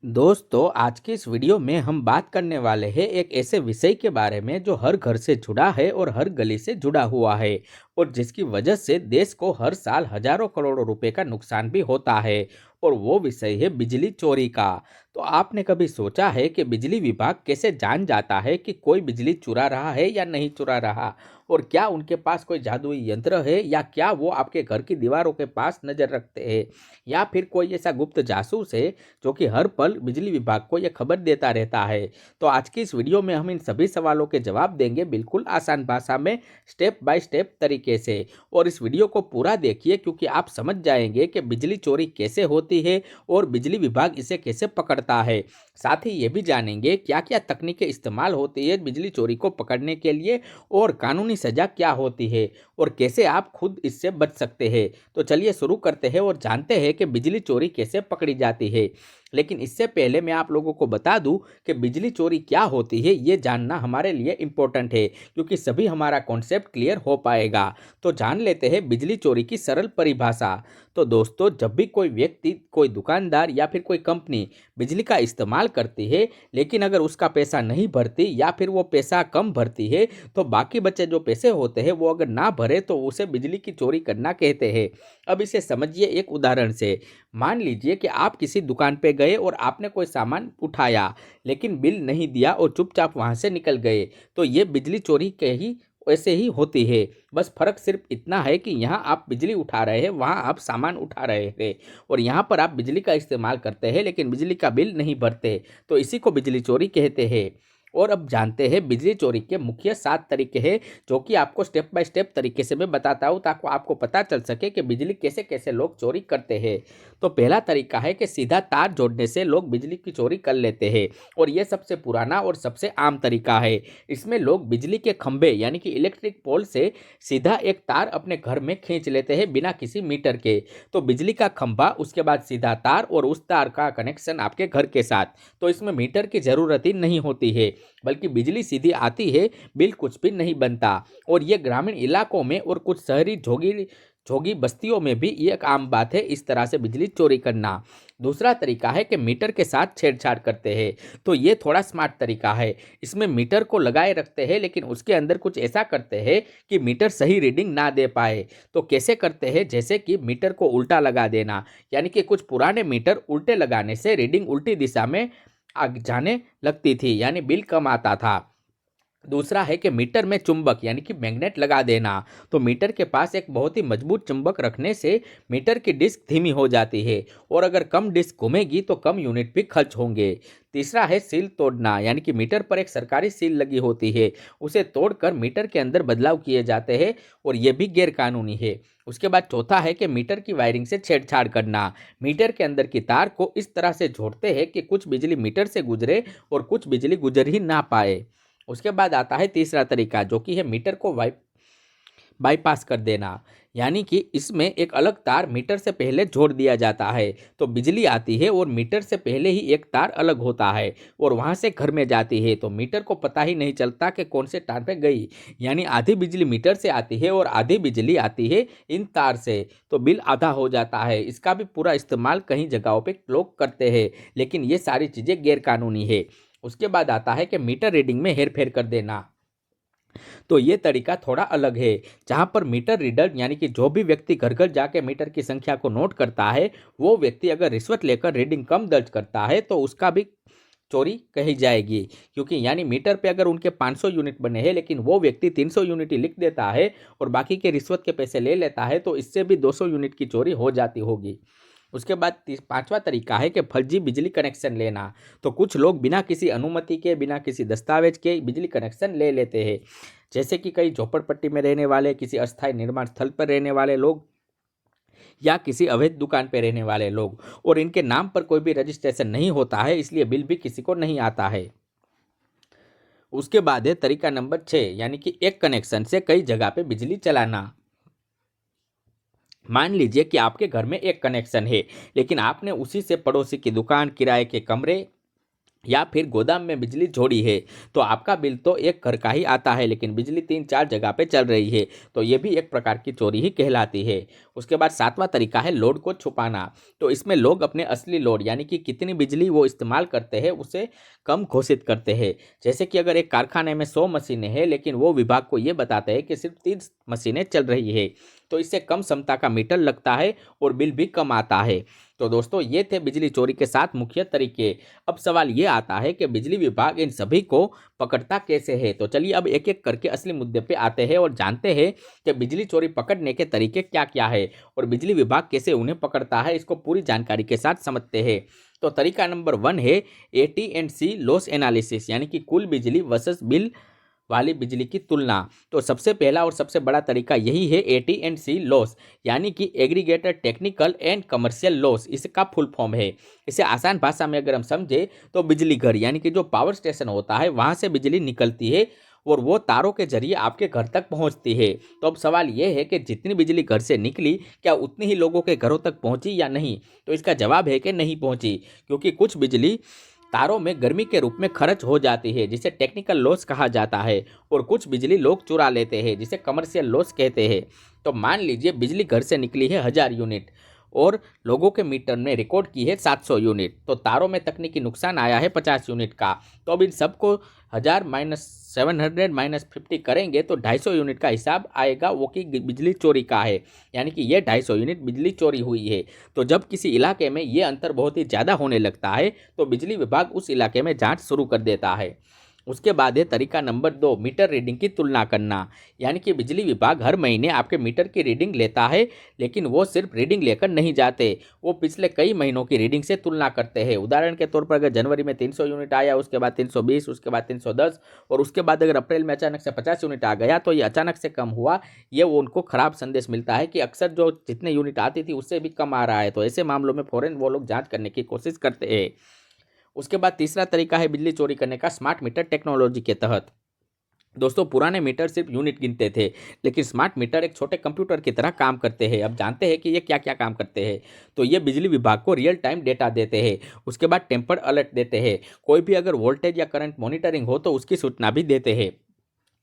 दोस्तों, आज की इस वीडियो में हम बात करने वाले हैं एक ऐसे विषय के बारे में जो हर घर से जुड़ा है और हर गली से जुड़ा हुआ है और जिसकी वजह से देश को हर साल हजारों करोड़ों रुपए का नुकसान भी होता है। और वो विषय है बिजली चोरी का। तो आपने कभी सोचा है कि बिजली विभाग कैसे जान जाता है कि कोई बिजली चुरा रहा है या नहीं चुरा रहा? और क्या उनके पास कोई जादुई यंत्र है या क्या वो आपके घर की दीवारों के पास नजर रखते हैं? या फिर कोई ऐसा गुप्त जासूस है जो कि हर पल बिजली विभाग को यह खबर देता रहता है? तो आज की इस वीडियो में हम इन सभी सवालों के जवाब देंगे बिल्कुल आसान भाषा में, स्टेप बाय स्टेप तरीके से। और इस वीडियो को पूरा देखिए क्योंकि आप समझ जाएंगे कि बिजली चोरी कैसे होती है और बिजली विभाग इसे कैसे पकड़ता है। साथ ही ये भी जानेंगे क्या क्या तकनीकें इस्तेमाल होती है बिजली चोरी को पकड़ने के लिए और कानूनी सजा क्या होती है और कैसे आप खुद इससे बच सकते हैं। तो चलिए शुरू करते हैं और जानते हैं कि बिजली चोरी कैसे पकड़ी जाती है। लेकिन इससे पहले मैं आप लोगों को बता दूं कि बिजली चोरी क्या होती है, ये जानना हमारे लिए इम्पोर्टेंट है क्योंकि सभी हमारा कॉन्सेप्ट क्लियर हो पाएगा। तो जान लेते हैं बिजली चोरी की सरल परिभाषा। तो दोस्तों, जब भी कोई व्यक्ति, कोई दुकानदार या फिर कोई कंपनी बिजली का इस्तेमाल करती है लेकिन अगर उसका पैसा नहीं भरती या फिर वो पैसा कम भरती है तो बाकी बचे जो पैसे होते हैं वो अगर ना भरे तो उसे बिजली की चोरी करना कहते हैं। अब इसे समझिए एक उदाहरण से। मान लीजिए कि आप किसी दुकान पे गए और आपने कोई सामान उठाया लेकिन बिल नहीं दिया और चुपचाप वहां से निकल गए। तो ये बिजली चोरी के ही ऐसे ही होती है। बस फर्क सिर्फ इतना है कि यहाँ आप बिजली उठा रहे हैं, वहाँ आप सामान उठा रहे हैं और यहाँ पर आप बिजली का इस्तेमाल करते हैं लेकिन बिजली का बिल नहीं भरते। तो इसी को बिजली चोरी कहते हैं। और अब जानते हैं बिजली चोरी के मुख्य 7 तरीके हैं जो कि आपको स्टेप बाय स्टेप तरीके से मैं बताता हूँ ताकि आपको पता चल सके कि बिजली कैसे कैसे लोग चोरी करते हैं। तो पहला तरीका है कि सीधा तार जोड़ने से लोग बिजली की चोरी कर लेते हैं और यह सबसे पुराना और सबसे आम तरीका है। इसमें लोग बिजली के खंभे यानी कि इलेक्ट्रिक पोल से सीधा एक तार अपने घर में खींच लेते हैं बिना किसी मीटर के। तो बिजली का खंभा, उसके बाद सीधा तार और उस तार का कनेक्शन आपके घर के साथ। तो इसमें मीटर की जरूरत ही नहीं होती है बल्कि बिजली सीधी आती है, बिल कुछ भी नहीं बनता। और ये ग्रामीण इलाकों में और कुछ शहरी झोगी झोगी बस्तियों में भी ये एक आम बात है इस तरह से बिजली चोरी करना। दूसरा तरीका है कि मीटर के साथ छेड़छाड़ करते हैं। तो ये थोड़ा स्मार्ट तरीका है। इसमें मीटर को लगाए रखते हैं लेकिन उसके अंदर कुछ ऐसा करते हैं कि मीटर सही रीडिंग ना दे पाए। तो कैसे करते हैं? जैसे कि मीटर को उल्टा लगा देना, यानी कि कुछ पुराने मीटर उल्टे लगाने से रीडिंग उल्टी दिशा में आग जाने लगती थी, यानी बिल कम आता था। दूसरा है कि मीटर में चुंबक यानी कि मैग्नेट लगा देना। तो मीटर के पास एक बहुत ही मजबूत चुंबक रखने से मीटर की डिस्क धीमी हो जाती है और अगर कम डिस्क घूमेगी तो कम यूनिट भी खर्च होंगे। तीसरा है सील तोड़ना, यानी कि मीटर पर एक सरकारी सील लगी होती है, उसे तोड़कर मीटर के अंदर बदलाव किए जाते हैं और ये भी गैर कानूनी है। उसके बाद चौथा है कि मीटर की वायरिंग से छेड़छाड़ करना। मीटर के अंदर की तार को इस तरह से जोड़ते हैं कि कुछ बिजली मीटर से गुजरे और कुछ बिजली गुजर ही ना पाए। उसके बाद आता है तीसरा तरीका जो कि है मीटर को बाईपास कर देना, यानी कि इसमें एक अलग तार मीटर से पहले जोड़ दिया जाता है। तो बिजली आती है और मीटर से पहले ही एक तार अलग होता है और वहां से घर में जाती है। तो मीटर को पता ही नहीं चलता कि कौन से तार पे गई, यानी आधी बिजली मीटर से आती है और आधी बिजली आती है इन तार से। तो बिल आधा हो जाता है। इसका भी पूरा इस्तेमाल कई जगहों पे लोग करते हैं लेकिन ये सारी चीज़ें गैर कानूनी है। उसके बाद आता है कि मीटर रीडिंग में हेरफेर कर देना। तो ये तरीका थोड़ा अलग है, जहां पर मीटर रीडर यानी कि जो भी व्यक्ति घर घर जाके मीटर की संख्या को नोट करता है, वो व्यक्ति अगर रिश्वत लेकर रीडिंग कम दर्ज करता है तो उसका भी चोरी कही जाएगी। क्योंकि यानी मीटर पे अगर उनके 500 यूनिट बने हैं लेकिन वो व्यक्ति 300 यूनिट ही लिख देता है और बाकी के रिश्वत के पैसे ले लेता है तो इससे भी 200 यूनिट की चोरी हो जाती होगी। उसके बाद पांचवा तरीका है कि फर्जी बिजली कनेक्शन लेना। तो कुछ लोग बिना किसी अनुमति के, बिना किसी दस्तावेज के बिजली कनेक्शन ले लेते हैं। जैसे कि कई झोपड़पट्टी में रहने वाले, किसी अस्थायी निर्माण स्थल पर रहने वाले लोग या किसी अवैध दुकान पर रहने वाले लोग, और इनके नाम पर कोई भी रजिस्ट्रेशन नहीं होता है, इसलिए बिल भी किसी को नहीं आता है। उसके बाद है तरीका नंबर 6, यानी कि एक कनेक्शन से कई जगह पे बिजली चलाना। मान लीजिए कि आपके घर में एक कनेक्शन है लेकिन आपने उसी से पड़ोसी की दुकान, किराए के कमरे या फिर गोदाम में बिजली जोड़ी है तो आपका बिल तो एक घर का ही आता है, लेकिन बिजली 3-4 जगह पे चल रही है, तो ये भी एक प्रकार की चोरी ही कहलाती है। उसके बाद सातवां तरीका है लोड को छुपाना। तो इसमें लोग अपने असली लोड यानी कि कितनी बिजली वो इस्तेमाल करते हैं उसे कम घोषित करते हैं। जैसे कि अगर एक कारखाने में 100 मशीनें हैं, लेकिन वो विभाग को ये बताते हैं कि सिर्फ 30 मशीनें चल रही है, तो इससे कम क्षमता का मीटर लगता है और बिल भी कम आता है। तो दोस्तों, ये थे बिजली चोरी के 7 मुख्य तरीके। अब सवाल ये आता है कि बिजली विभाग इन सभी को पकड़ता कैसे है। तो चलिए अब एक एक करके असली मुद्दे पे आते हैं और जानते हैं कि बिजली चोरी पकड़ने के तरीके क्या क्या है और बिजली विभाग कैसे उन्हें पकड़ता है। इसको पूरी जानकारी के साथ समझते हैं। तो तरीका नंबर 1 है AT&C लॉस एनालिसिस, यानी कि कुल बिजली वर्सेस बिल वाली बिजली की तुलना। तो सबसे पहला और सबसे बड़ा तरीका यही है AT&C लॉस, यानी कि aggregated technical and commercial loss, इसका फुल फॉर्म है। इसे आसान भाषा में अगर हम समझे तो बिजली घर यानी कि जो पावर स्टेशन होता है वहां से बिजली निकलती है और वो तारों के जरिए आपके घर तक पहुंचती है। तो अब सवाल ये है कि जितनी बिजली घर से निकली क्या उतनी ही लोगों के घरों तक पहुंची या नहीं। तो इसका जवाब है कि नहीं पहुंची, क्योंकि कुछ बिजली तारों में गर्मी के रूप में खर्च हो जाती है, जिसे टेक्निकल लॉस कहा जाता है, और कुछ बिजली लोग चुरा लेते हैं, जिसे कमर्शियल लॉस कहते हैं। तो मान लीजिए बिजली घर से निकली है 1000 यूनिट और लोगों के मीटर ने रिकॉर्ड की है 700 यूनिट, तो तारों में तकनीकी नुकसान आया है 50 यूनिट का। तो अब इन सबको 1000 माइनस 700 माइनस 50 करेंगे तो 250 यूनिट का हिसाब आएगा, वो कि बिजली चोरी का है, यानी कि ये 250 यूनिट बिजली चोरी हुई है। तो जब किसी इलाके में ये अंतर बहुत ही ज़्यादा होने लगता है तो बिजली विभाग उस इलाके में जांच शुरू कर देता है। उसके बाद है तरीका नंबर 2, मीटर रीडिंग की तुलना करना, यानी कि बिजली विभाग हर महीने आपके मीटर की रीडिंग लेता है, लेकिन वो सिर्फ रीडिंग लेकर नहीं जाते, वो पिछले कई महीनों की रीडिंग से तुलना करते हैं। उदाहरण के तौर पर अगर जनवरी में 300 यूनिट आया, उसके बाद 320, उसके बाद 310 और उसके बाद अगर अप्रैल में अचानक से 50 यूनिट आ गया तो ये अचानक से कम हुआ, ये वो उनको खराब संदेश मिलता है कि अक्सर जो जितने यूनिट आती थी उससे भी कम आ रहा है। तो ऐसे मामलों में फौरन वो लोग जाँच करने की कोशिश करते हैं। उसके बाद तीसरा तरीका है बिजली चोरी करने का स्मार्ट मीटर टेक्नोलॉजी के तहत। दोस्तों, पुराने मीटर सिर्फ यूनिट गिनते थे, लेकिन स्मार्ट मीटर एक छोटे कंप्यूटर की तरह काम करते हैं। अब जानते हैं कि ये क्या क्या काम करते हैं। तो ये बिजली विभाग को रियल टाइम डेटा देते हैं, उसके बाद टेम्पर्ड अलर्ट देते हैं, कोई भी अगर वोल्टेज या करंट मॉनिटरिंग हो तो उसकी सूचना भी देते हैं।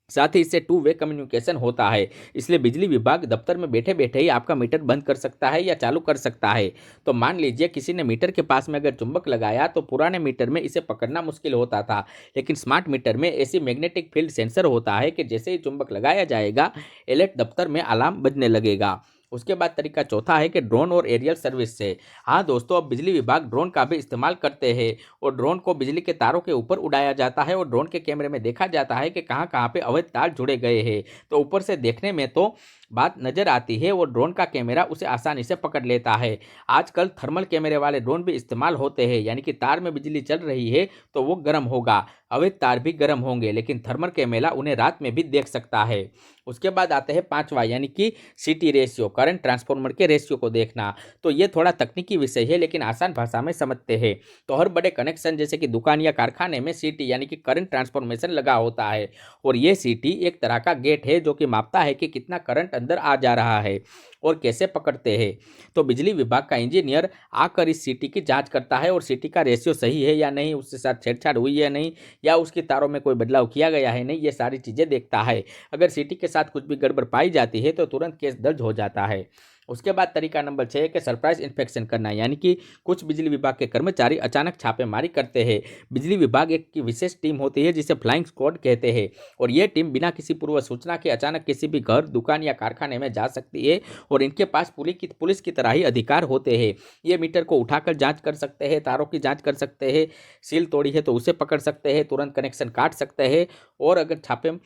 साथ ही इससे 2 वे कम्युनिकेशन होता है, इसलिए बिजली विभाग दफ्तर में बैठे बैठे ही आपका मीटर बंद कर सकता है या चालू कर सकता है। तो मान लीजिए किसी ने मीटर के पास में अगर चुंबक लगाया तो पुराने मीटर में इसे पकड़ना मुश्किल होता था, लेकिन स्मार्ट मीटर में ऐसी मैग्नेटिक फील्ड सेंसर होता है कि जैसे ही चुंबक लगाया जाएगा अलर्ट दफ्तर में अलार्म बजने लगेगा। उसके बाद तरीका चौथा है कि ड्रोन और एरियल सर्विस से। हाँ दोस्तों, अब बिजली विभाग ड्रोन का भी इस्तेमाल करते हैं और ड्रोन को बिजली के तारों के ऊपर उड़ाया जाता है और ड्रोन के कैमरे में देखा जाता है कि कहाँ कहाँ पे अवैध तार जुड़े गए हैं। तो ऊपर से देखने में तो बात नजर आती है और ड्रोन का कैमरा उसे आसानी से पकड़ लेता है। आजकल थर्मल कैमरे वाले ड्रोन भी इस्तेमाल होते हैं, यानी कि तार में बिजली चल रही है तो वो गर्म होगा, अवैध तार भी गर्म होंगे, लेकिन थर्मल कैमरा उन्हें रात में भी देख सकता है। उसके बाद आते हैं पांचवा, यानी कि CT रेशियो, करंट ट्रांसफार्मर के रेशियो को देखना। तो ये थोड़ा तकनीकी विषय है, लेकिन आसान भाषा में समझते हैं। तो हर बड़े कनेक्शन जैसे कि दुकान या कारखाने में CT यानी कि करंट ट्रांसफॉर्मेशन लगा होता है, और ये CT एक तरह का गेट है जो कि मापता है कि कितना करंट अंदर आ जा रहा है और कैसे पकड़ते हैं। तो बिजली विभाग का इंजीनियर आकर इस CT की जांच करता है और CT का रेशियो सही है या नहीं, उसके साथ छेड़छाड़ हुई है नहीं, या उसकी तारों में कोई बदलाव किया गया है नहीं, ये सारी चीज़ें देखता है। अगर CT के साथ कुछ भी गड़बड़ पाई जाती है तो तुरंत केस दर्ज हो जाता है। उसके बाद तरीका नंबर 6 है कि सरप्राइज इंस्पेक्शन करना, यानी कि कुछ बिजली विभाग के कर्मचारी अचानक छापेमारी करते हैं। बिजली विभाग एक की विशेष टीम होती है जिसे फ्लाइंग स्क्वाड कहते हैं, और ये टीम बिना किसी पूर्व सूचना के अचानक किसी भी घर, दुकान या कारखाने में जा सकती है, और इनके पास पुलिस की तरह ही अधिकार होते हैं। ये मीटर को उठाकर जांच कर सकते हैं, तारों की जांच कर सकते हैं, सील तोड़ी है तो उसे पकड़ सकते हैं, तुरंत कनेक्शन काट सकते हैं, और अगर छापे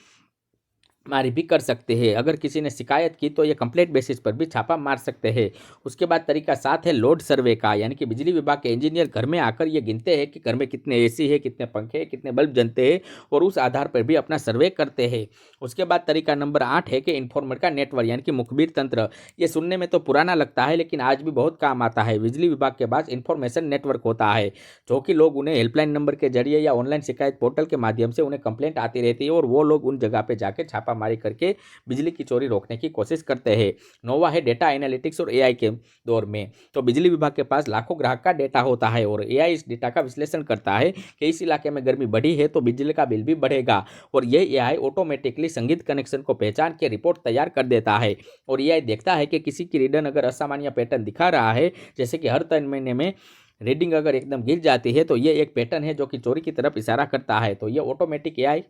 मारी भी कर सकते हैं। अगर किसी ने शिकायत की तो ये कंप्लेंट बेसिस पर भी छापा मार सकते हैं। उसके बाद तरीका 7 है लोड सर्वे का, यानी कि बिजली विभाग के इंजीनियर घर में आकर ये गिनते हैं कि घर में कितने AC है, कितने पंखे हैं, कितने बल्ब जलते हैं, और उस आधार पर भी अपना सर्वे करते हैं। उसके बाद तरीका नंबर 8 है कि इन्फॉर्मर का नेटवर्क, यानी कि मुखबिर तंत्र। ये सुनने में तो पुराना लगता है, लेकिन आज भी बहुत काम आता है। बिजली विभाग के पास इन्फॉर्मेशन नेटवर्क होता है, जो कि लोग उन्हें हेल्पलाइन नंबर के जरिए या ऑनलाइन शिकायत पोर्टल के माध्यम से उन्हें कंप्लेंट आती रहती है, और वो लोग उन जगह पर जाकर छापा छापामारी करके बिजली की चोरी रोकने की कोशिश करते हैं। नोवा है डेटा एनालिटिक्स और एआई के दौर में। तो बिजली विभाग के पास लाखों ग्राहक का डेटा होता है और एआई इस डेटा का विश्लेषण करता है कि इस इलाके में गर्मी बढ़ी है तो बिजली का बिल भी बढ़ेगा, और ये एआई ऑटोमेटिकली संगीत कनेक्शन को पहचान के रिपोर्ट तैयार कर देता है। और एआई देखता है कि किसी की रीडर अगर असामान्य पैटर्न दिखा रहा है, जैसे कि हर 3 महीने में रीडिंग अगर एकदम गिर जाती है, तो ये एक पैटर्न है जो कि चोरी की तरफ इशारा करता है। तो ये ऑटोमेटिक एआई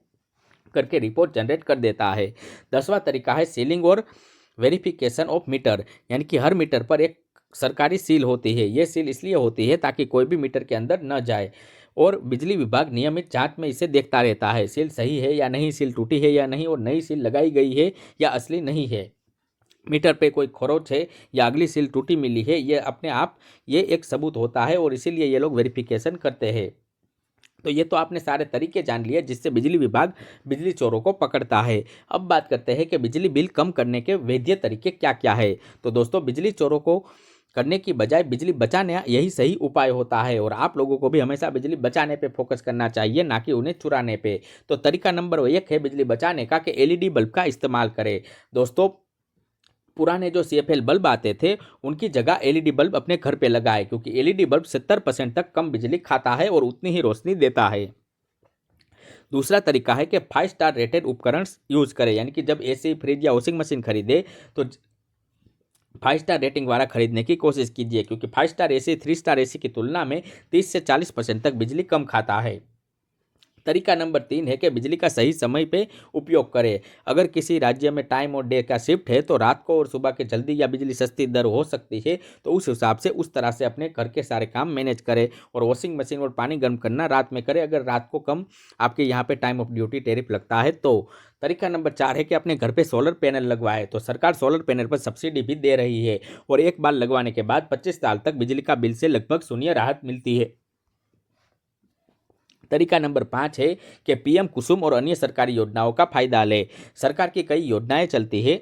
करके रिपोर्ट जनरेट कर देता है। 10वां तरीका है सीलिंग और वेरिफिकेशन ऑफ मीटर, यानी कि हर मीटर पर एक सरकारी सील होती है। ये सील इसलिए होती है ताकि कोई भी मीटर के अंदर न जाए, और बिजली विभाग नियमित जांच में इसे देखता रहता है, सील सही है या नहीं, सील टूटी है या नहीं, और नई सील लगाई गई है या असली नहीं है, मीटर पे कोई खरोच है या अगली सील टूटी मिली है। ये अपने आप ये एक सबूत होता है और इसीलिए ये लोग वेरिफिकेशन करते हैं। तो ये तो आपने सारे तरीके जान लिए जिससे बिजली विभाग बिजली चोरों को पकड़ता है। अब बात करते हैं कि बिजली बिल कम करने के वैध तरीके क्या क्या है। तो दोस्तों, बिजली चोरों को करने की बजाय बिजली बचाने यही सही उपाय होता है, और आप लोगों को भी हमेशा बिजली बचाने पे फोकस करना चाहिए, ना कि उन्हें चुराने पे। तो तरीका नंबर 1 है बिजली बचाने का, कि एलईडी बल्ब का इस्तेमाल करें। दोस्तों, पुराने जो सीएफएल बल्ब आते थे उनकी जगह एलईडी बल्ब अपने घर पे लगाए, क्योंकि एलईडी बल्ब 70% तक कम बिजली खाता है और उतनी ही रोशनी देता है। दूसरा तरीका है कि 5 स्टार रेटेड उपकरण यूज करें, यानी कि जब एसी, फ्रिज या वॉशिंग मशीन खरीदे तो 5 स्टार रेटिंग वाला खरीदने की कोशिश कीजिए, क्योंकि 5 स्टार एसी 3 स्टार एसी की तुलना में 30 से 40% तक बिजली कम खाता है। तरीका नंबर 3 है कि बिजली का सही समय पे उपयोग करें। अगर किसी राज्य में टाइम और डे का शिफ्ट है तो रात को और सुबह के जल्दी या बिजली सस्ती दर हो सकती है, तो उस हिसाब से उस तरह से अपने घर के सारे काम मैनेज करें। और वॉशिंग मशीन और पानी गर्म करना रात में करें, अगर रात को कम आपके यहाँ पे टाइम ऑफ ड्यूटी टेरिफ लगता है तो। तरीका नंबर 4 है कि अपने घर पे सोलर पैनल लगवाए। तो सरकार सोलर पैनल पर सब्सिडी भी दे रही है, और एक बार लगवाने के बाद 25 साल तक बिजली का बिल से लगभग शून्य राहत मिलती है। तरीका नंबर 5 है कि पीएम कुसुम और अन्य सरकारी योजनाओं का फायदा ले। सरकार की कई योजनाएं चलती है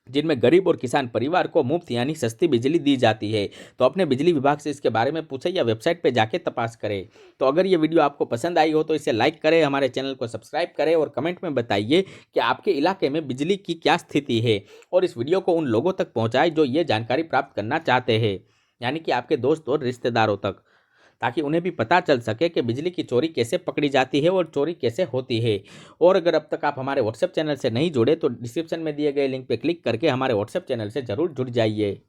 जिनमें गरीब और किसान परिवार को मुफ्त यानी सस्ती बिजली दी जाती है। तो अपने बिजली विभाग से इसके बारे में पूछें या वेबसाइट पे जाके तपास करें। तो अगर ये वीडियो आपको पसंद आई हो तो इसे लाइक करें, हमारे चैनल को सब्सक्राइब करें और कमेंट में बताइए कि आपके इलाके में बिजली की क्या स्थिति है, और इस वीडियो को उन लोगों तक पहुँचाएं जो ये जानकारी प्राप्त करना चाहते हैं, यानी कि आपके दोस्त और रिश्तेदारों तक, ताकि उन्हें भी पता चल सके कि बिजली की चोरी कैसे पकड़ी जाती है और चोरी कैसे होती है। और अगर अब तक आप हमारे व्हाट्सएप चैनल से नहीं जुड़े तो डिस्क्रिप्शन में दिए गए लिंक पर क्लिक करके हमारे व्हाट्सएप चैनल से ज़रूर जुड़ जाइए।